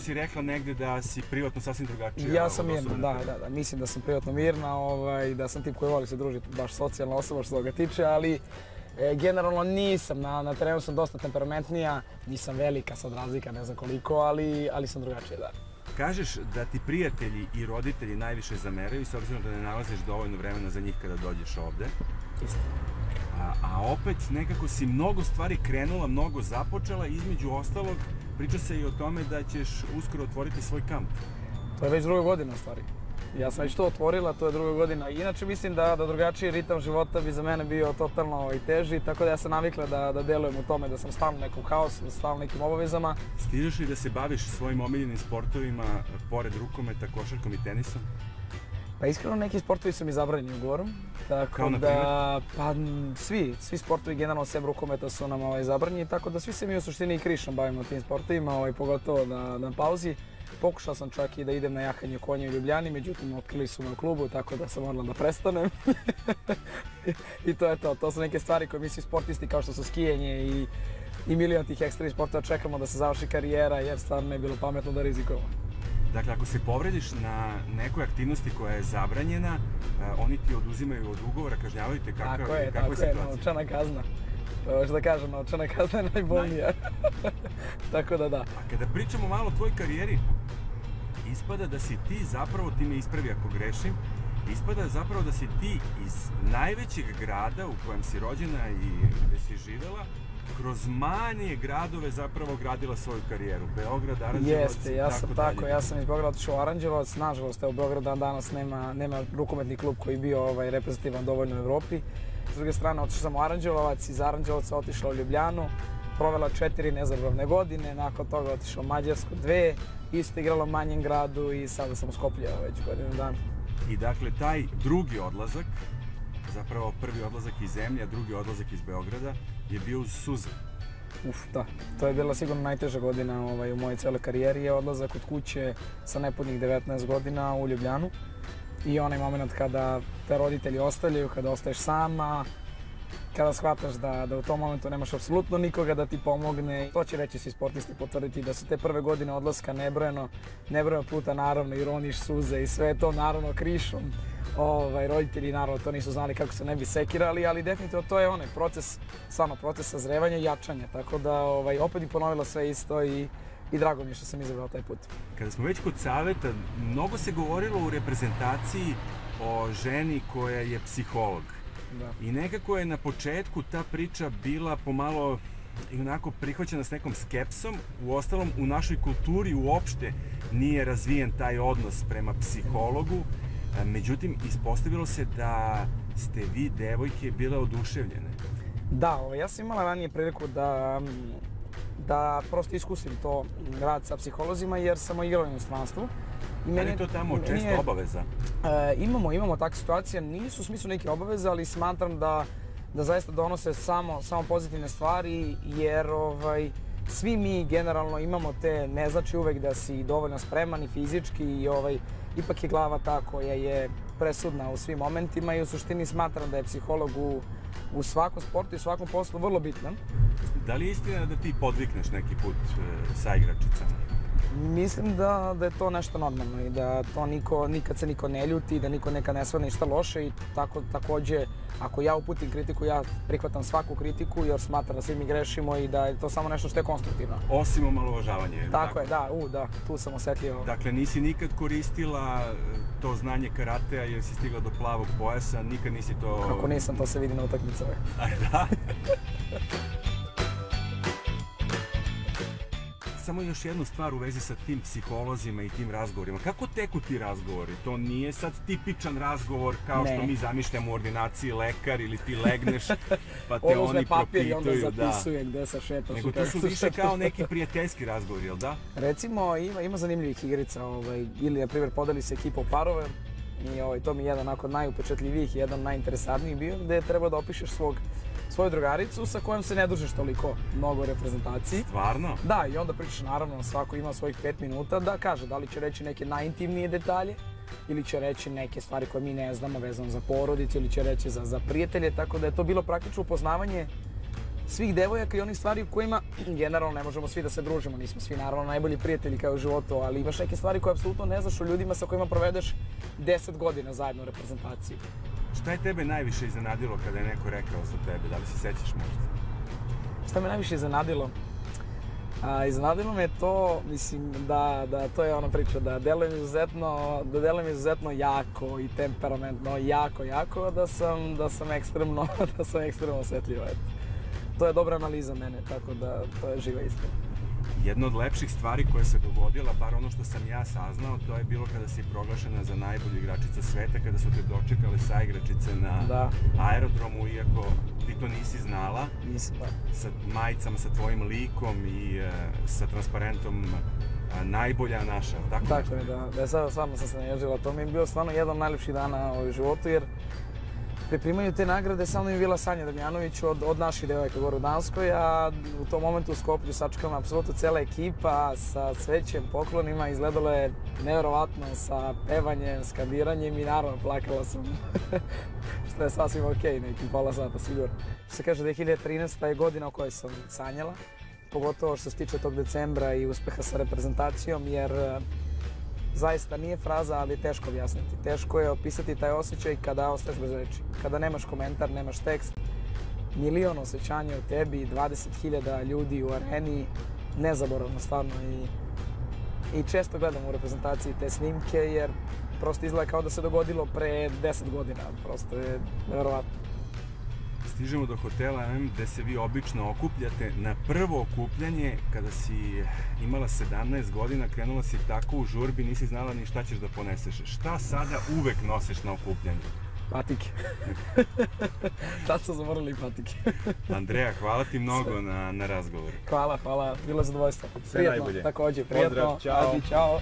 si rekla negde da si privatno sasvim drugačija. Ja sam mirna, da. Mislim da sam privatno mirna, da sam tip koji voli se družiti, baš socijalna osoba što toga tiče, ali generalno nisam, na terenu sam dosta temperamentnija, nisam velika, sad razlika ne znam koliko, ali sam drugačija, da. Kažeš da ti prijatelji i roditelji najviše zameraju s obzirom da ne nalaziš dovoljno vremena za njih kada dođeš ovde. Isto. A opet nekako si mnogo stvari krenula, mnogo započela, između ostalog priča se i o tome da ćeš uskoro otvoriti svoj kamp. To je već druga godina u stvari. Ja sam već to otvorila, to je druga godina. Inače mislim da drugačiji ritam života bi za mene bio totalno teži, tako da ja sam navikla da delujem u tome, da sam stalno u nekom haosu, da sam stalno nekim obavezama. Stižeš li da se baviš svojim omiljenim sportovima, pored rukometa, košarkom i tenisom? Pa iskreno neki sportovi su mi zabranjeni ugovorom, tako da pa svi sportovi generalno sem rukometa su nam zabranjeni, tako da svi se mi u suštini i krišom bavimo tim sportovima, pogotovo na pauzi. Pokušao sam čak i da idem na jahanje konja u Ljubljani, međutim otkrili su me u klubu, tako da sam morala da prestanem. I to je to, to su neke stvari koje mi svi sportisti kao što su skijanje i milion tih ekstremnih sportova čekamo da se završi karijera jer stvarno je bilo pametno da rizikujemo. Dakle, ako se povrediš na nekoj aktivnosti koja je zabranjena, oni ti oduzimaju od ugovora, kažnjavaju te kakva je situacija? Tako je, novčana kazna. Što da kažem, novčana kazna je najbolnija. Tako da da. A kada pričamo malo o tvojoj karijeri, ispada da si ti zapravo, ti me ispravi ako grešim, ispada zapravo da si ti iz najvećeg grada u kojem si rođena i gde si živela, kroz manje gradove zapravo gradila svoju karijeru. Beograd, Aranđelovac i tako dalje. Tako, ja sam iz Beograda otišao u Aranđelovac, nažalost, u Beogradu danas nema rukometni klub koji je bio reprezentativan dovoljno u Evropi. S druge strane, otišao sam u Aranđelovac, iz Aranđelovca otišla u Ljubljanu, provela 4 nezaboravne godine, nakon toga otišao u Mađarsku 2, isto igrala u manjem gradu i sada sam u Skoplju već godinu dana. I dakle, taj drugi odlazak, zapravo prvi odlazak iz zemlje, a drugi odlazak iz Beograda, je bio uz suze. Da. To je bila sigurno najteža godina u mojoj celoj karijeri, je odlazak od kuće sa nepunih 19 godina u Ljubljanu. I onaj moment kada te roditelji ostavljaju, kada ostaješ sama, kada shvataš da u tom momentu nemaš apsolutno nikoga da ti pomogne. To će reći svi sportisti potvrditi da su te prve godine odlaska nebrojeno puta naravno i roniš suze i sve to naravno krišom. Roditelji naravno to nisu znali kako se ne bi sekirali, ali definitivno to je onaj proces, stvarno proces sazrevanja i jačanja, tako da opet bih ponovila sve isto i drago mi je što sam izabrao taj put. Kada smo već kod saveta, mnogo se govorilo u reprezentaciji o ženi koja je psiholog. Da. I nekako je na početku ta priča bila pomalo onako prihvaćena s nekom skepsom. Uostalom, u našoj kulturi uopšte nije razvijen taj odnos prema psihologu. Međutim, ispostavilo se da ste vi, devojke, bile oduševljene. Da, ja sam imala ranije priliku da prosto iskusim to rad sa psiholozima jer sam igrao u inostranstvu. Ali je to tamo često obaveza? Imamo takve situacije, nisu u smislu neke obaveze, ali smatram da zaista donose samo pozitivne stvari jer svi mi generalno imamo te, ne znači uvek da si dovoljno spreman i fizički i ipak je glava ta koja je presudna u svim momentima i u suštini smatram da je psiholog u svakom sportu i svakom poslu vrlo bitan. Da li je istina da ti podvikneš neki put sa igračicama? Mislim da je to nešto normalno i da to nikad se niko ne ljuti, da niko nekad ne shvati ništa loše i takođe ako ja uputim kritiku, ja prihvatam svaku kritiku jer smatram da svi mi grešimo i da je to samo nešto što je konstruktivno. Osim omalovažavanje. Tako je, da, tu sam osetljiva. Dakle, nisi nikad koristila to znanje karatea jer si stigla do plavog pojasa, nikad nisi to... Kako nisam, to se vidi na utakmicama. Da? Samo još jednu stvar u vezi sa tim psiholozima i tim razgovorima. Kako teku ti razgovori? To nije sad tipičan razgovor kao što mi zamišljamo u ordinaciji lekar ili ti legneš pa te oni propituju. Papir i onda zapisuje gde se šetaš. Nego to su više kao neki prijateljski razgovori, jel da? Recimo, ima zanimljivih igrica ili, na primjer, podeli se ekipa u parove i to mi je jedan od najupečatljivijih i jedan najinteresantnijih bio gde treba da opišeš svoju drugaricu sa kojom se ne družiš toliko mnogo u reprezentaciji. Stvarno? Da, i onda pričaš naravno, svako ima svojih 5 minuta da kaže da li će reći neke najintimnije detalje ili će reći neke stvari koje mi ne znamo vezano za porodicu ili će reći za prijatelje, tako da je to bilo praktično upoznavanje svih devojaka i onih stvari u kojima generalno ne možemo svi da se družimo, nismo svi naravno najbolji prijatelji kao u životu, ali imaš neke stvari koje apsolutno ne znaš o ljudima sa kojima provedeš 10 godina zajedno u reprezentaciji. Šta je tebe najviše iznenadilo kada je neko rekao za tebe? Da li se sećaš možda? Šta me najviše iznenadilo? Iznenadilo me to, mislim, da to je ona priča, da delujem izuzetno jako i temperamentno, jako, da sam ekstremno osjetljiva. To je dobra analiza mene, tako da to je živa istina. Jedna od lepših stvari koja se dogodila, bar ono što sam ja saznao, to je bilo kada si proglašena za najbolju igračica sveta, kada su te dočekale saigračice na aerodromu, iako ti to nisi znala. Nisam, da. Sa majicama, sa tvojim likom i sa transparentom najbolja naša, tako? Tako je, da. Sad stvarno sam se naježila. To mi je bio stvarno jedan od najlepših dana u životu, jer pri primanju te nagrade samo mi je bila Sanja Damjanović od naših devojaka gore u Danskoj, a u tom momentu u Skoplju sačekala apsolutno cela ekipa sa cvećem, poklonima, izgledalo je nevjerovatno sa pevanjem, skandiranjem i naravno plakala sam, što je sasvim okej, neki pola sata sigurno. Što se kaže, 2013. je godina o kojoj sam sanjala, pogotovo što se tiče tog decembra i uspeha sa reprezentacijom, jer zaista nije fraza, ali je teško objasniti. Teško je opisati taj osjećaj kada ostaješ bez reči. Kada nemaš komentar, nemaš tekst, milion osjećanja u tebi, 20.000 ljudi u areni, nezaboravno stvarno. I često gledam u reprezentaciji te snimke, jer prosto izgleda kao da se dogodilo pre 10 godina. Prosto je nevjerovatno. Stižemo do hotela M gde se vi obično okupljate. Na prvo okupljanje, kada si imala 17 godina, krenula si tako u žurbi, nisi znala ni šta ćeš da poneseš. Šta sada uvek nosiš na okupljanju? Patike. Tad su zavorili patike. Andreja, hvala ti mnogo na razgovoru. Hvala, bilo je zadovoljstvo. Sve najbolje. Također, prijatno. Pozdrav, čao. Ajde, čao.